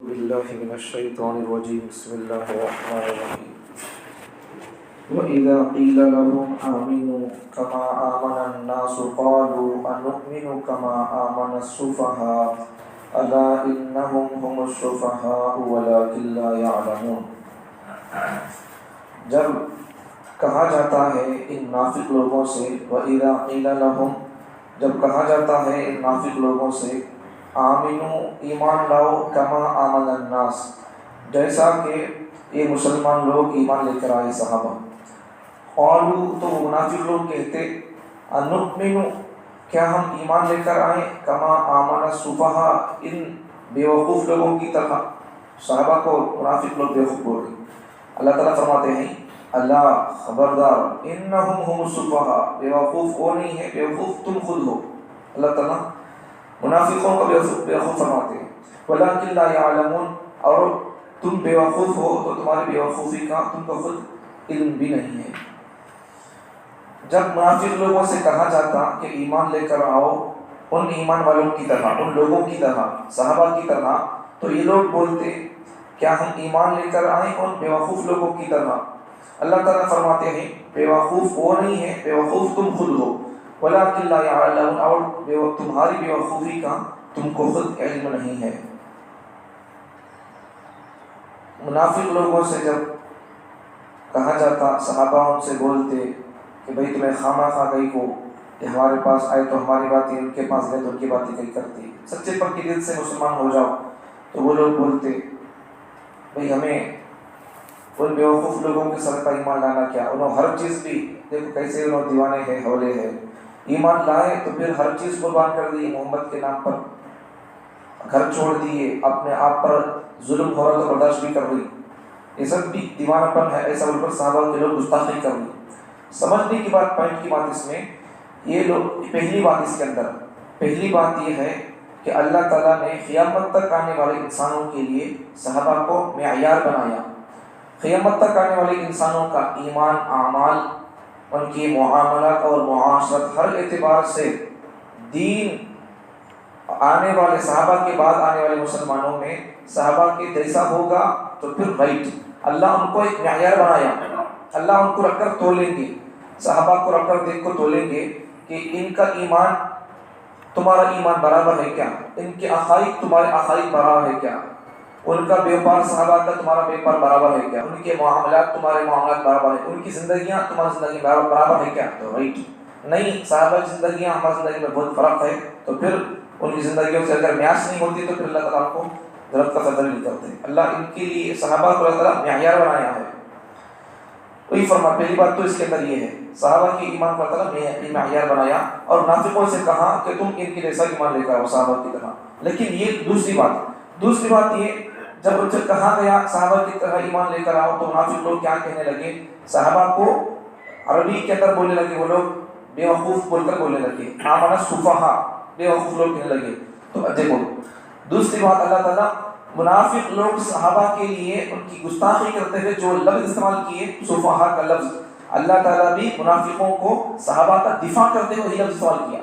باللہ من الشیطان الرجیم بسم اللہ الرحمن الرحیم وَإِذَا قِيلَ لَهُمْ آمِنُوا كَمَا آمَنَ النَّاسُ قَالُوا أَنُؤْمِنُ كَمَا آمَنَ السُّفَهَاءُ أَلَا إِنَّهُمْ هُمُ السُّفَهَاءُ وَلَٰكِن لَّا يَعْلَمُونَ۔ جب کہا جاتا ہے ان نافق لوگوں سے، وَإِذَا قِيلَ لَهُمْ، جب کہا جاتا ہے ان نافق لوگوں سے، آمنو ایمان لاؤ، کما آمن الناس، جیسا کہ یہ مسلمان لوگ ایمان لے کر آئے صحابہ۔ قالوا، تو وہ منافق لوگ کہتے، انؤمن، کیا ہم ایمان لے کر آئیں، کما آمن السفہاء، ان بیوقوف لوگوں کی طرح۔ صحابہ کو منافق لوگ بیوقوف بول رہے۔ اللہ تعالیٰ فرماتے ہیں، اللہ خبردار، انہم ہم السفہاء، بیوقوف وہ نہیں ہے، بیوقوف تم خود ہو۔ اللہ تعالیٰ منافقوں کو بیوقوف فرماتے ہیں، ولیکن لا یعلمون، اور تم بیوقوف ہو تو تمہاری بیوقوفی کا تم کو خود علم بھی نہیں ہے۔ جب منافق لوگوں سے کہا جاتا کہ ایمان لے کر آؤ ان ایمان والوں کی طرح، ان لوگوں کی طرح، صحابہ کی طرح، تو یہ لوگ بولتے کیا ہم ایمان لے کر آئیں ان بیوقوف لوگوں کی طرح۔ اللہ تعالیٰ فرماتے ہیں بیوقوف وہ نہیں ہے، بیوقوف تم خود ہو، ولیکن لا یعلمون، اور تمہاری بیوقوفی کا تم کو خود علم نہیں ہے۔ منافق لوگوں سے جب کہا جاتا، صحابہ ان سے بولتے کہ بھئی تمہیں خامہ خواہ کہیں کو کہ ہمارے پاس آئے تو ہماری باتیں ان کے پاس گئے تو ان کی باتیں کہیں کرتی، سچے پکی دل سے مسلمان ہو جاؤ، تو وہ لوگ بولتے بھئی ہمیں ان بیوقوف لوگوں کے سر کا ایمان لانا کیا، انہوں ہر چیز بھی دیکھو کیسے انہوں دیوانے ہیں، حولے ہیں، ایمان لائے تو پھر ہر چیز قربان کر دی محمد کے نام پر، گھر چھوڑ دیے، اپنے آپ پر ظلم ہو رہا تو برداشت بھی کر لی، یہ سب بھی دیوانہ پن ہے، ایسا بول کر صحابہ کے لوگ گستاخی کر لی۔ سمجھنے کی بات، پوائنٹ کی بات اس میں یہ لوگ، پہلی بات اس کے اندر، پہلی بات یہ ہے کہ اللہ تعالیٰ نے قیامت تک آنے والے انسانوں کے لیے صحابہ کو معیار بنایا۔ قیامت تک آنے والے انسانوں کا ایمان، اعمال، ان کی معاملات اور معاشرت، ہر اعتبار سے دین آنے والے صحابہ کے بعد آنے والے مسلمانوں میں صحابہ کے جیسا ہوگا تو پھر رائٹ۔ اللہ ان کو ایک معیار بنایا، اللہ ان کو رکھ کر تولیں گے، صحابہ کو رکھ کر دیکھ کو تولیں گے کہ ان کا ایمان تمہارا ایمان برابر ہے کیا، ان کے عقائد تمہارے عقائد برابر ہے کیا، ان کا بیوپار صحابہ کا تمہارا بیوپار برابر ہے کیا، ان کے معاملات تمہارے معاملات برابر ہیں، ان کی زندگیاں تمہاری زندگی برابر ہے کیا، تو رائٹ۔ نہیں، صحابہ کی زندگیاں ہماری زندگی میں بہت فرق ہے، تو پھر ان کی زندگیوں سے اگر میاس نہیں ہوتی تو پھر اللہ تعالیٰ کو ضرورت کا قدر نہیں کرتے۔ اللہ ان کے لیے صحابہ کو اللہ تعالیٰ معیار بنایا ہے، وہی فرما، پہلی بات تو اس کے اندر یہ ہے، صحابہ کی ایمان کو اللہ تعالیٰ نے معیار بنایا، اور منافقوں سے کہا کہ تم ان کے جیسا ایمان لے کر آؤ صحابہ کی طرح۔ لیکن یہ دوسری بات یہ، جب ان سے کہا گیا صحابہ کی طرح ایمان لے کر آؤ تو منافق لوگ کیا کہنے لگے، صحابہ کو عربی کے اندر بولنے لگے، وہ لوگ بیوقوف بول کر بولنے لگے، آمن السفہاء، بیوقوف لوگ کہنے لگے۔ تو دیکھو دوسری بات، اللہ تعالیٰ منافق لوگ صحابہ کے لیے ان کی گستاخی کرتے ہوئے جو لفظ استعمال کیے، سفہاء کا لفظ، اللہ تعالیٰ بھی منافقوں کو صحابہ کا دفاع کرتے ہوئے یہ لفظ استعمال کیا۔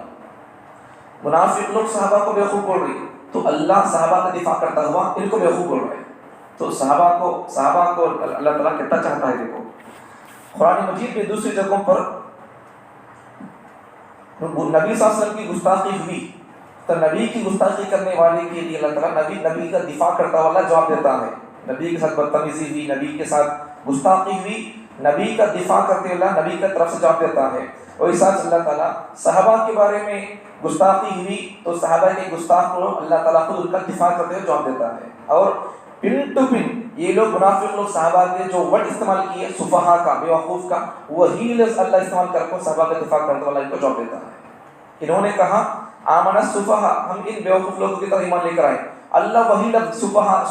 منافق لوگ صحابہ کو بیوقوف بول رہے، تو اللہ صحابہ کا دفاع کرتا ہوا ان کو بیوقوف بول رہے، تو صحابہ کو اللہ تعالیٰ کتنا چاہتا ہے۔ دیکھو قرآن مجید میں دوسری جگہوں پر نبی صلی اللہ علیہ وسلم کی گستاخی ہوئی تو نبی کی گستاخی کرنے والے کے لیے اللہ تعالیٰ نبی کا دفاع کرتا ہوا اللہ جواب دیتا ہے۔ نبی کے ساتھ بدتمیزی ہوئی، نبی کے ساتھ گستاخی ہوئی، نبی کا دفاع کرتے اللہ نبی کا طرف سے جواب دیتا ہے۔ اور اس ساتھ اللہ تعالیٰ صحابہ کے بارے میں گستاخی ہوئی تو صحابہ کے گستاخ کو اللہ تعالیٰ خود ان کا دفاع کرتے ہوئے جواب دیتا ہے۔ اور پن ٹو پن یہ لوگ منافق لوگ صحابہ کے جو ورڈ استعمال کیے سفہاء کا، بیوقوف کا، وہی لفظ اللہ استعمال کر کے صحابہ کا دفاع کرتے ہوئے اللہ ان کو جواب دیتا ہے۔ انہوں نے کہا آمن السفہاء، ہم ان بیوقوف لوگوں کی طرح ایمان لے کر آئے، اللہ وہی لفظ سفہاء کا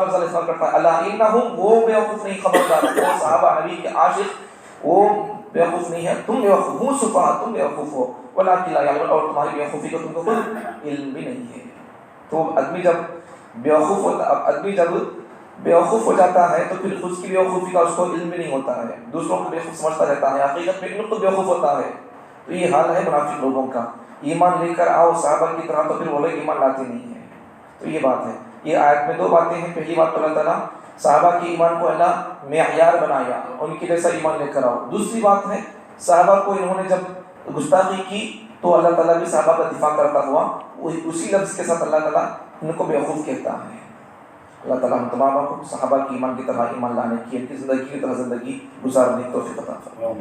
لفظ استعمال کرتا ہے، اللہ انہم، وہ بیوقوف نہیں، خبردار، وہ صحابہ نبی کے عاشق وہ بیوقوف نہیں ہے، تم بیوقوف ہو، سفہاء تم بیوقوف ہو، ولکن لا یعلمون، اور تمہاری بیوقوفی کو تم کو خود علم بھی نہیں ہے۔ تو آدمی جب بیوقوف ہو جاتا ہے تو پھر خود کی بیوقوفی کا اس کو علم بھی نہیں ہوتا ہے، دوسروں کو بیوقوف سمجھتا رہتا ہے، حقیقت میں خود بیوقوف ہوتا ہے۔ تو یہ حال ہے منافق لوگوں کا، ایمان لے کر آؤ صحابہ کی طرح تو پھر وہ لوگ ایمان لاتے نہیں ہیں۔ تو یہ بات ہے، یہ آیت میں دو باتیں ہیں. پہلی بات تو اللہ تعالیٰ صحابہ کے ایمان کو اللہ معیار بنایا، ان کے جیسا ایمان لے کر آؤ. دوسری بات ہے صحابہ کو انہوں نے جب گستاخی کی تو اللہ تعالیٰ بھی صحابہ کا دفاع کرتا ہوا اسی لفظ کے ساتھ اللہ تعالیٰ ان کو بیوقوف کہتا ہے. اللہ تعالیٰ ہم تمام کو صحابہ کی ایمان کی طرح ایمان لانے کی، ان کی زندگی کی طرح زندگی گزارنے کی توفیق عطا فرمائے.